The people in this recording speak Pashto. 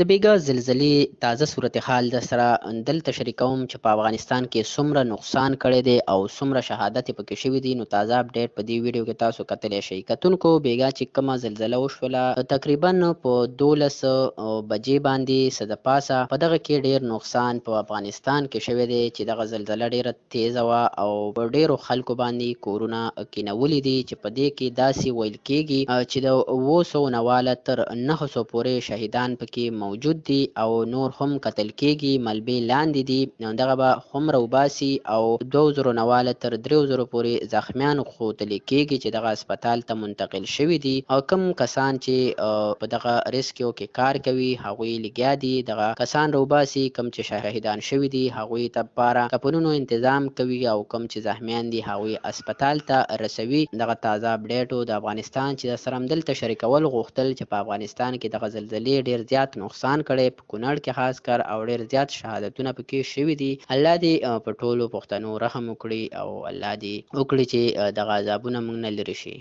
د بیګا زلزلې تازه صورتحال در سره دلته شریکوم چې په افغانستان کې څومره نقصان کړی دی او څومره شهادت یې پکې شوي دي. نو تازه اپډیټ په دې ویډیو کې تاسو کتلی شئ. کتونکو بیګا چې کومه زلزله وشوله تقریبا په 12 بجې باندې څه د پاسه په دغه کې ډیر نقصان په افغانستان کې شوی دی چې دغه زلزله ډیره تیزه وه او په ډیرو خلکو باندې کورونه کینولي دي چې په دې کې داسې ویل کېږي چې د 700 نه واله تر 900 پورې شهیدان پکې موجود دي او نور هم قتل کېږي، ملبې لاندې دي. دغه به هومره وباسي او 2000 نه واله تر 3000 پورې زخمیان ښودل کېږي چې دغه هسپتال ته منتقل شوي دي او کوم کسان چې په دغه ریسکیو کې کار کوي هغوی لګیا دي دغه کسان راوباسي. کوم چې شهیدان شوي دي هغوی ته لپاره کفنونو انتظام کوي او کوم چې زخمیان دي هغوی هسپتال ته رسوي. دغه تازه اپډیټو د افغانستان چې سره همدلته شریکول غوښتل چې په افغانستان کې دغه زلزلې ډیر زیات نقصان کړی په کونړ کې خاص کر او ډیر زیات شهادتونه پکې شوي دي. الله دې په ټولو پښتنو رحم وکړي او الله دې وکړي چې دغه عذابونه موږ نه لرې شي.